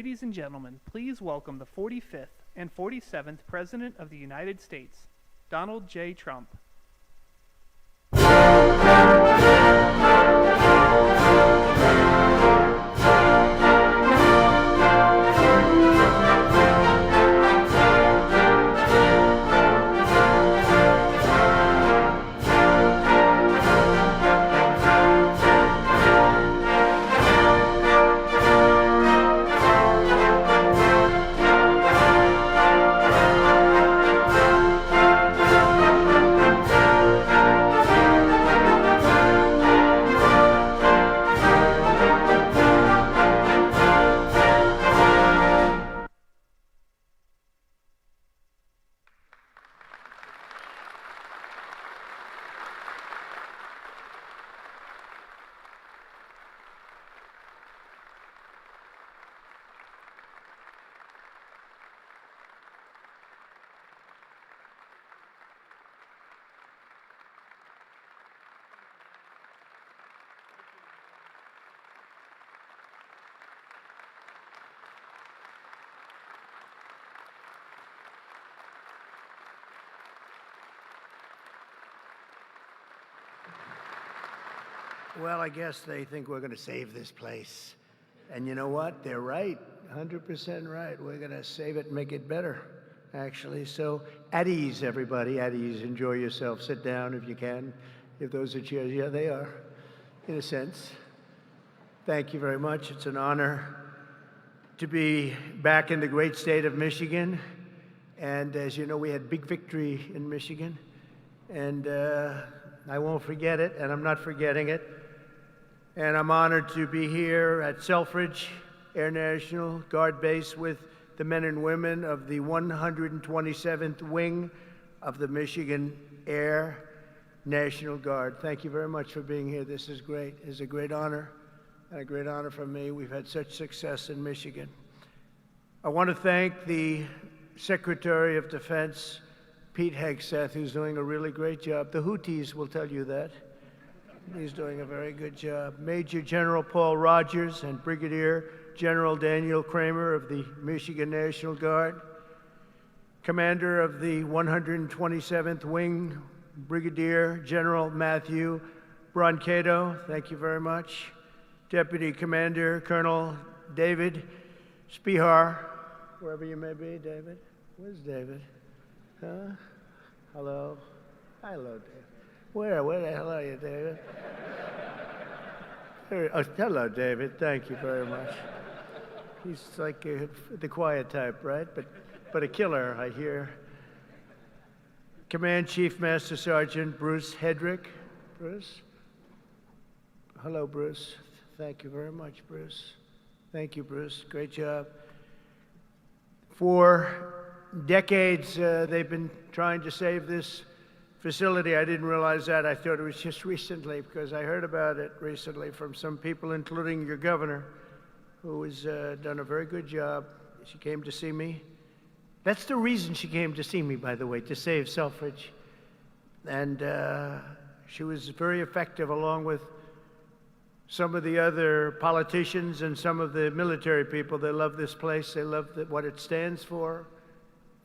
Ladies and gentlemen, please welcome the 45th and 47th President of the United States, Donald J. Trump. Well, I guess they think we're going to save this place. And you know what? They're right. 100% right. We're going to save it and make it better, actually. So at ease, everybody. At ease. Enjoy yourself. Sit down if you can. If those are chairs. Yeah, they are, in a sense. Thank you very much. It's an honor to be back in the great state of Michigan. And as you know, we had big victory in Michigan. And I won't forget it, and I'm not forgetting it. And I'm honored to be here at Selfridge Air National Guard Base with the men and women of the 127th Wing of the Michigan Air National Guard. Thank you very much for being here. This is great. It's a great honor, and a great honor for me. We've had such success in Michigan. I want to thank the Secretary of Defense, Pete Hegseth, who's doing a really great job. The Houthis will tell you that. He's doing a very good job. Major General Paul Rogers and Brigadier General Daniel Kramer of the Michigan National Guard. Commander of the 127th Wing, Brigadier General Matthew Brancato, thank you very much. Deputy Commander Colonel David Spihar, wherever you may be, David. Where's David? Huh? Hello? Hello, David. Where the hell are you, David? Oh, hello, David. Thank you very much. He's like the quiet type, right? But a killer, I hear. Command Chief Master Sergeant Bruce Hedrick. Bruce? Hello, Bruce. Thank you very much, Bruce. Thank you, Bruce. Great job. For decades, they've been trying to save this facility. I didn't realize that. I thought it was just recently because I heard about it recently from some people, including your governor, who has done a very good job. She came to see me. That's the reason she came to see me, by the way, to save Selfridge. And she was very effective, along with some of the other politicians and some of the military people. They love this place. They love what it stands for,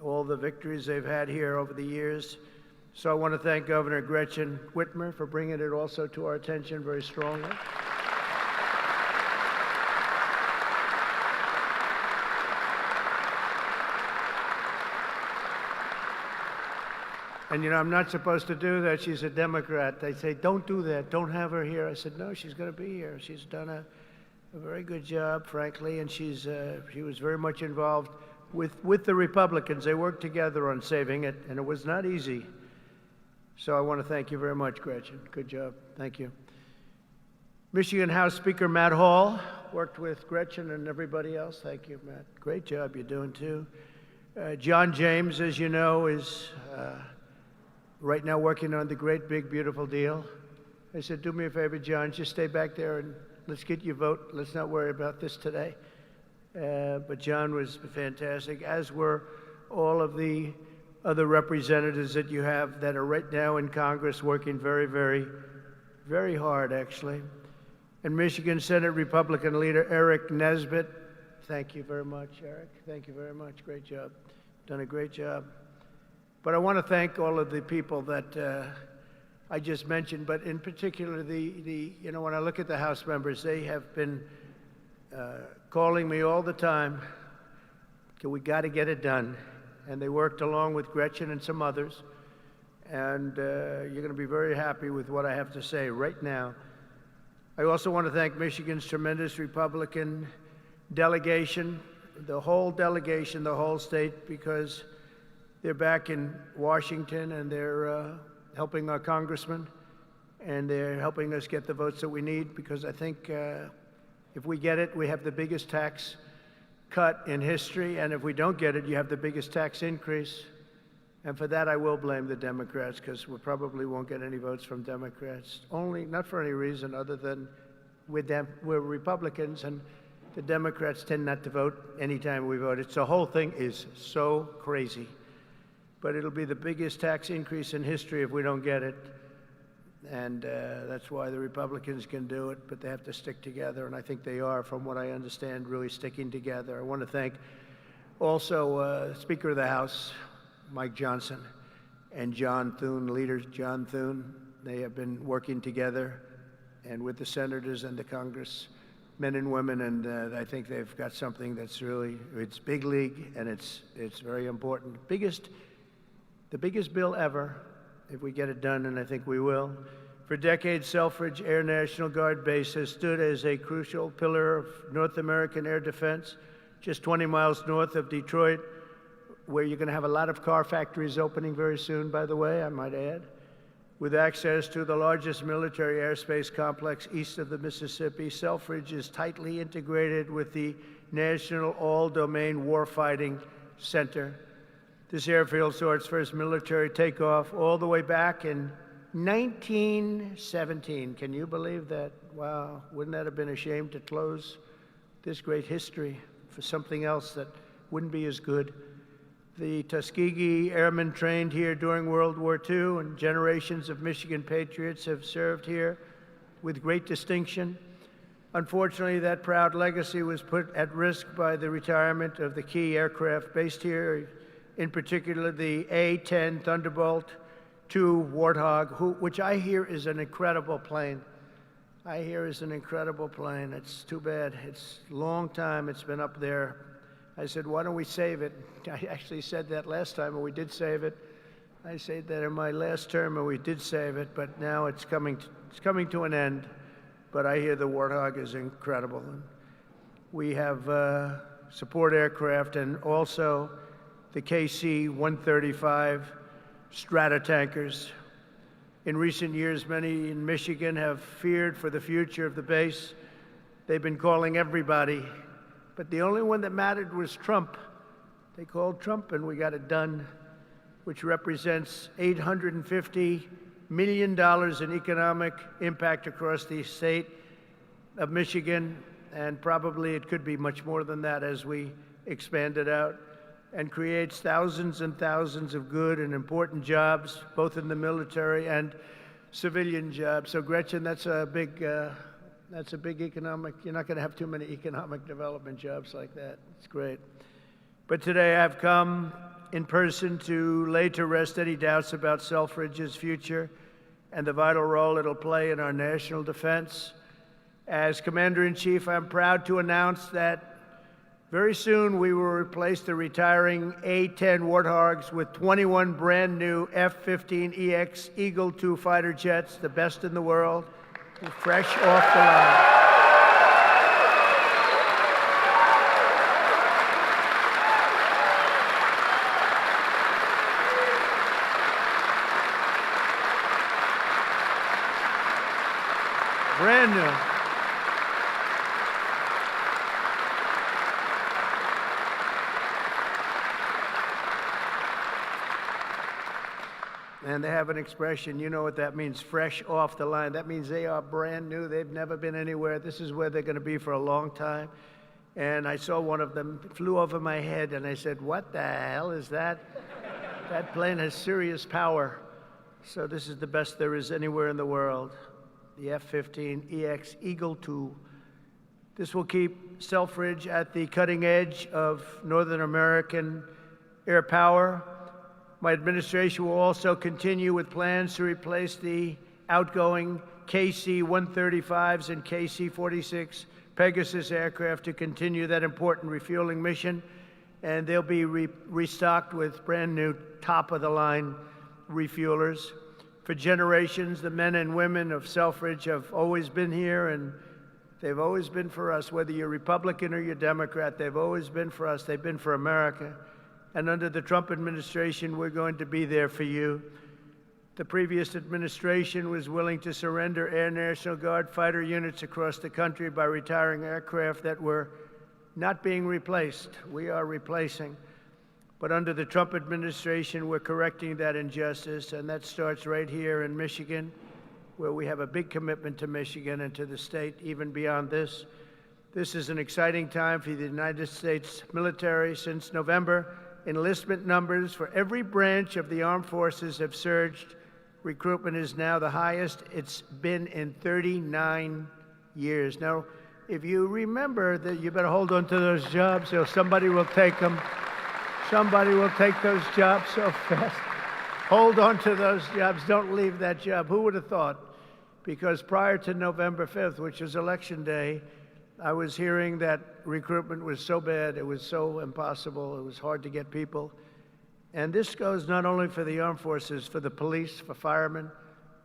all the victories they've had here over the years. So I want to thank Governor Gretchen Whitmer for bringing it also to our attention very strongly. And you know, I'm not supposed to do that. She's a Democrat. They say, don't do that. Don't have her here. I said, no, she's going to be here. She's done a very good job, frankly, and she was very much involved with the Republicans. They worked together on saving it, and it was not easy. So I want to thank you very much, Gretchen. Good job. Thank you. Michigan House Speaker Matt Hall worked with Gretchen and everybody else. Thank you, Matt. Great job you're doing, too. John James, as you know, is right now working on the great, big, beautiful deal. I said, do me a favor, John, just stay back there and let's get your vote. Let's not worry about this today. But John was fantastic, as were all of the other representatives that you have that are right now in Congress working very, very, very hard, actually. And Michigan Senate Republican leader Eric Nesbitt, Thank you very much, Eric. Thank you very much. Great job. Done a great job. But I want to thank all of the people that I just mentioned, but in particular, when I look at the House members, they have been calling me all the time, we got to get it done. And they worked along with Gretchen and some others. And you're going to be very happy with what I have to say right now. I also want to thank Michigan's tremendous Republican delegation, the whole delegation, the whole state, because they're back in Washington and they're helping our congressman, and they're helping us get the votes that we need, because I think if we get it, we have the biggest tax cut in history, and if we don't get it, you have the biggest tax increase. And for that, I will blame the Democrats, because we probably won't get any votes from Democrats. Not for any reason other than we're Republicans, and the Democrats tend not to vote anytime we vote. The whole thing is so crazy. But it'll be the biggest tax increase in history if we don't get it. And that's why the Republicans can do it, but they have to stick together. And I think they are, from what I understand, really sticking together. I want to thank also Speaker of the House, Mike Johnson, and John Thune, leader John Thune. They have been working together, and with the senators and the Congress, men and women, and I think they've got something that's really, it's big league, and it's very important. The biggest bill ever, if we get it done, and I think we will. For decades, Selfridge Air National Guard Base has stood as a crucial pillar of North American air defense, just 20 miles north of Detroit, where you're going to have a lot of car factories opening very soon, by the way, I might add, with access to the largest military airspace complex east of the Mississippi. Selfridge is tightly integrated with the National All-Domain Warfighting Center. This airfield saw its first military takeoff all the way back in 1917. Can you believe that? Wow, wouldn't that have been a shame to close this great history for something else that wouldn't be as good? The Tuskegee Airmen trained here during World War II, and generations of Michigan patriots have served here with great distinction. Unfortunately, that proud legacy was put at risk by the retirement of the key aircraft based here, in particular the A-10 Thunderbolt II Warthog, which I hear is an incredible plane. It's too bad. It's a long time it's been up there. I said, why don't we save it? I actually said that last time, and we did save it. I said that in my last term, and we did save it, but now it's coming to an end. But I hear the Warthog is incredible. We have support aircraft and also the KC-135 Stratotankers. In recent years, many in Michigan have feared for the future of the base. They've been calling everybody, but the only one that mattered was Trump. They called Trump, and we got it done, which represents $850 million in economic impact across the state of Michigan, and probably it could be much more than that as we expand it out, and creates thousands and thousands of good and important jobs, both in the military and civilian jobs. So Gretchen, that's a big economic, you're not going to have too many economic development jobs like that. It's great. But today I've come in person to lay to rest any doubts about Selfridge's future and the vital role it'll play in our national defense. As Commander-in-Chief, I'm proud to announce that very soon we will replace the retiring A-10 Warthogs with 21 brand new F-15EX Eagle II fighter jets, the best in the world, fresh off the line. Brand new. And they have an expression, you know what that means, fresh off the line. That means they are brand new. They've never been anywhere. This is where they're going to be for a long time. And I saw one of them, it flew over my head, and I said, what the hell is that? That plane has serious power. So this is the best there is anywhere in the world. The F-15EX Eagle II This will keep Selfridge at the cutting edge of Northern American air power. My administration will also continue with plans to replace the outgoing KC-135s and KC-46 Pegasus aircraft to continue that important refueling mission. And they'll be restocked with brand new top-of-the-line refuelers. For generations, the men and women of Selfridge have always been here, and they've always been for us. Whether you're Republican or you're Democrat, they've always been for us. They've been for America. And under the Trump administration, we're going to be there for you. The previous administration was willing to surrender Air National Guard fighter units across the country by retiring aircraft that were not being replaced. We are replacing. But under the Trump administration, we're correcting that injustice, and that starts right here in Michigan, where we have a big commitment to Michigan and to the state, even beyond this. This is an exciting time for the United States military. Since November, enlistment numbers for every branch of the armed forces have surged. Recruitment is now the highest it's been in 39 years. Now, if you remember that, you better hold on to those jobs or somebody will take them. Somebody will take those jobs so fast. Hold on to those jobs. Don't leave that job. Who would have thought? Because prior to November 5th, which is Election Day, I was hearing that recruitment was so bad, it was so impossible, it was hard to get people. And this goes not only for the armed forces, for the police, for firemen.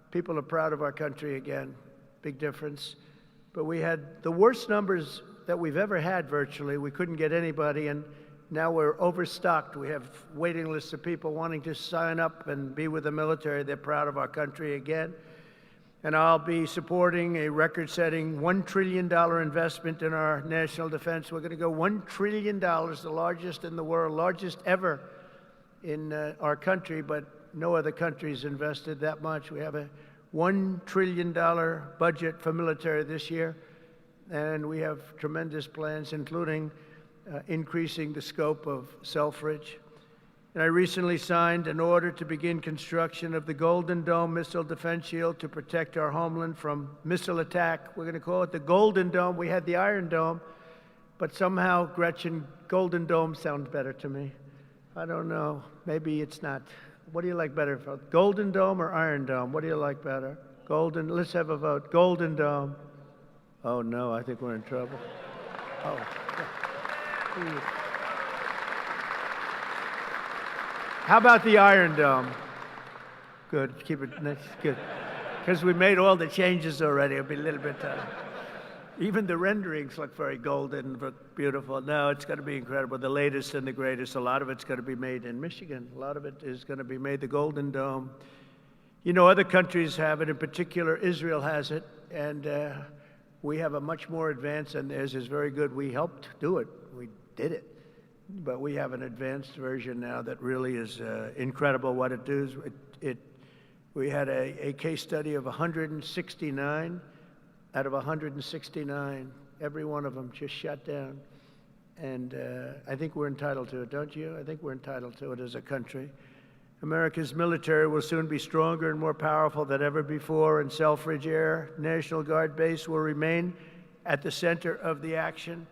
People are proud of our country again. Big difference. But we had the worst numbers that we've ever had virtually. We couldn't get anybody, and now we're overstocked. We have waiting lists of people wanting to sign up and be with the military. They're proud of our country again. And I'll be supporting a record-setting $1 trillion investment in our national defense. We're going to go $1 trillion, the largest in the world, largest ever in our country, but no other country's invested that much. We have a $1 trillion budget for military this year, and we have tremendous plans, including increasing the scope of Selfridge. And I recently signed an order to begin construction of the Golden Dome missile defense shield to protect our homeland from missile attack. We're going to call it the Golden Dome. We had the Iron Dome, but somehow, Gretchen, Golden Dome sounds better to me. I don't know. Maybe it's not. What do you like better? Golden Dome or Iron Dome? What do you like better? Golden. Let's have a vote. Golden Dome. Oh, no, I think we're in trouble. Oh. How about the Iron Dome? Good. Keep it nice. Good. Because we made all the changes already. It'll be a little bit even the renderings look very golden, but beautiful. No, it's going to be incredible. The latest and the greatest. A lot of it's going to be made in Michigan. A lot of it is going to be made the Golden Dome. You know, other countries have it. In particular, Israel has it. And we have a much more advanced, and theirs is very good. We helped do it. We did it. But we have an advanced version now that really is incredible what it does. We had a case study of 169. Out of 169, every one of them just shut down. And I think we're entitled to it, don't you? I think we're entitled to it as a country. America's military will soon be stronger and more powerful than ever before, and Selfridge Air National Guard Base will remain at the center of the action.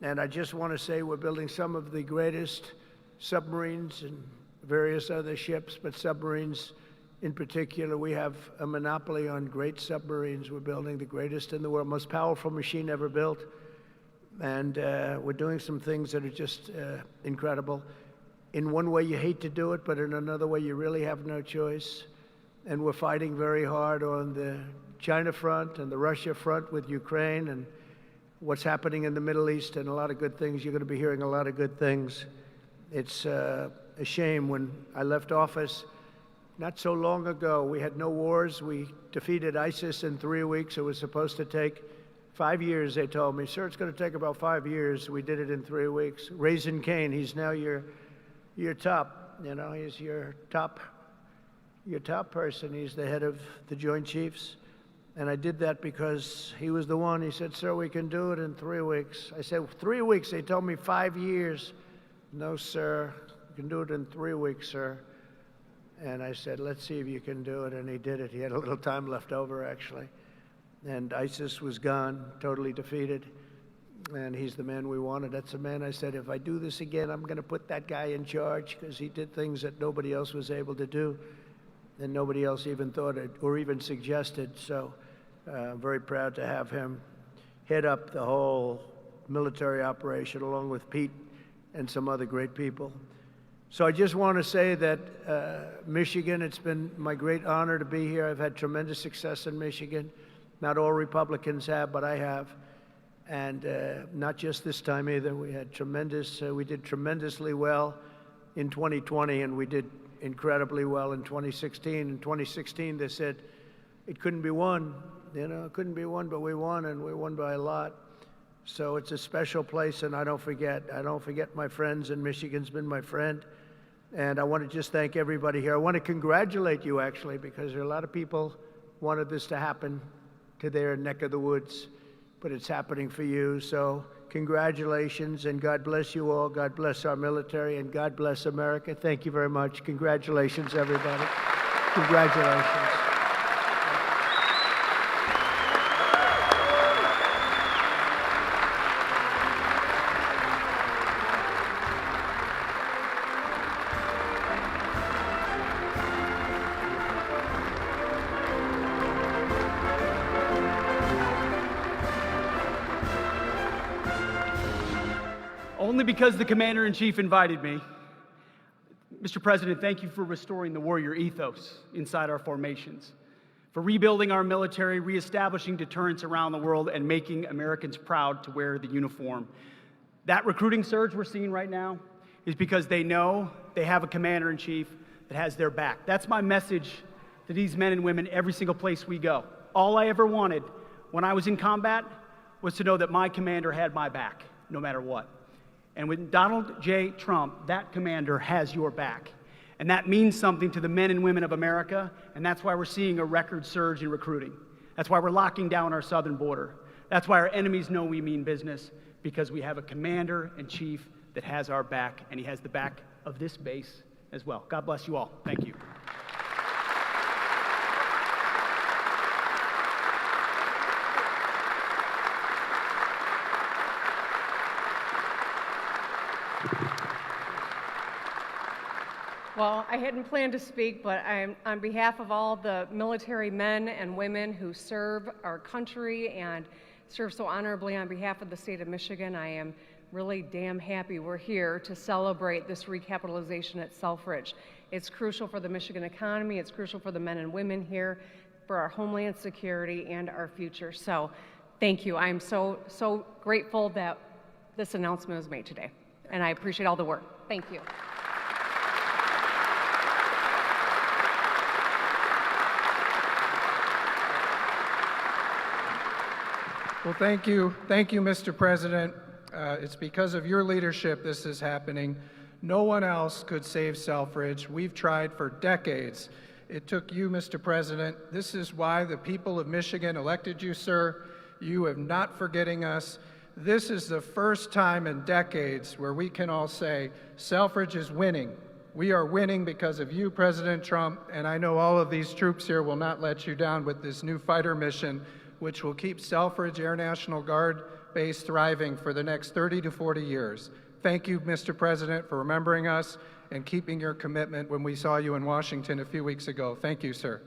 And I just want to say we're building some of the greatest submarines and various other ships, but submarines in particular. We have a monopoly on great submarines. We're building the greatest in the world, most powerful machine ever built. And we're doing some things that are just incredible. In one way, you hate to do it, but in another way, you really have no choice. And we're fighting very hard on the China front and the Russia front with Ukraine and what's happening in the Middle East, and a lot of good things. You're going to be hearing a lot of good things. It's a shame. When I left office not so long ago, we had no wars. We defeated ISIS in 3 weeks. It was supposed to take 5 years, they told me. Sir, it's going to take about 5 years. We did it in 3 weeks. Raising Cain, he's now your top, you know, he's your top person. He's the head of the Joint Chiefs. And I did that because he was the one. He said, sir, we can do it in 3 weeks. I said, 3 weeks? They told me 5 years. No, sir, you can do it in 3 weeks, sir. And I said, let's see if you can do it. And he did it. He had a little time left over, actually. And ISIS was gone, totally defeated. and he's the man we wanted. That's the man I said, if I do this again, I'm going to put that guy in charge, because he did things that nobody else was able to do, and nobody else even thought it or even suggested. So I'm very proud to have him head up the whole military operation along with Pete and some other great people. So I just want to say that Michigan, it's been my great honor to be here. I've had tremendous success in Michigan. Not all Republicans have, but I have. And not just this time either. We had we did tremendously well in 2020, and we did incredibly well in 2016. In 2016, they said it couldn't be won. It couldn't be won, but we won, and we won by a lot. So it's a special place, and I don't forget my friends, and Michigan's been my friend. And I want to just thank everybody here. I want to congratulate you, actually, because there are a lot of people wanted this to happen to their neck of the woods, but it's happening for you. So congratulations, and God bless you all. God bless our military, and God bless America. Thank you very much. Congratulations, everybody. Congratulations. Only because the Commander-in-Chief invited me. Mr. President, thank you for restoring the warrior ethos inside our formations, for rebuilding our military, reestablishing deterrence around the world, and making Americans proud to wear the uniform. That recruiting surge we're seeing right now is because they know they have a Commander-in-Chief that has their back. That's my message to these men and women every single place we go. All I ever wanted when I was in combat was to know that my commander had my back, no matter what. And with Donald J. Trump, that commander has your back. And that means something to the men and women of America, and that's why we're seeing a record surge in recruiting. That's why we're locking down our southern border. That's why our enemies know we mean business, because we have a Commander-in-Chief that has our back, and he has the back of this base as well. God bless you all. Thank you. Well, I hadn't planned to speak, but I'm on behalf of all the military men and women who serve our country and serve so honorably on behalf of the state of Michigan. I am really damn happy we're here to celebrate this recapitalization at Selfridge. It's crucial for the Michigan economy, it's crucial for the men and women here, for our homeland security and our future. So thank you. I'm so grateful that this announcement was made today, and I appreciate all the work. Thank you. Well, thank you, Mr. President. It's because of your leadership this is happening. No one else could save Selfridge. We've tried for decades. It took you, Mr. President. This is why the people of Michigan elected you, sir. You are not forgetting us. This is the first time in decades where we can all say, Selfridge is winning. We are winning because of you, President Trump, and I know all of these troops here will not let you down with this new fighter mission, which will keep Selfridge Air National Guard Base thriving for the next 30 to 40 years. Thank you, Mr. President, for remembering us and keeping your commitment when we saw you in Washington a few weeks ago. Thank you, sir.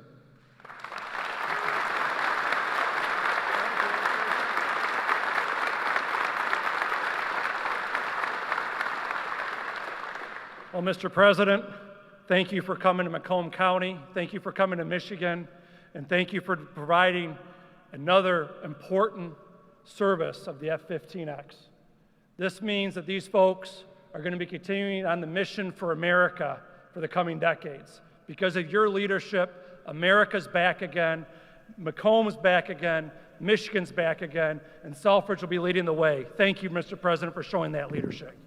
Well, Mr. President, thank you for coming to Macomb County. Thank you for coming to Michigan. And thank you for providing another important service of the F-15X. This means that these folks are going to be continuing on the mission for America for the coming decades. Because of your leadership, America's back again, Macomb's back again, Michigan's back again, and Selfridge will be leading the way. Thank you, Mr. President, for showing that leadership.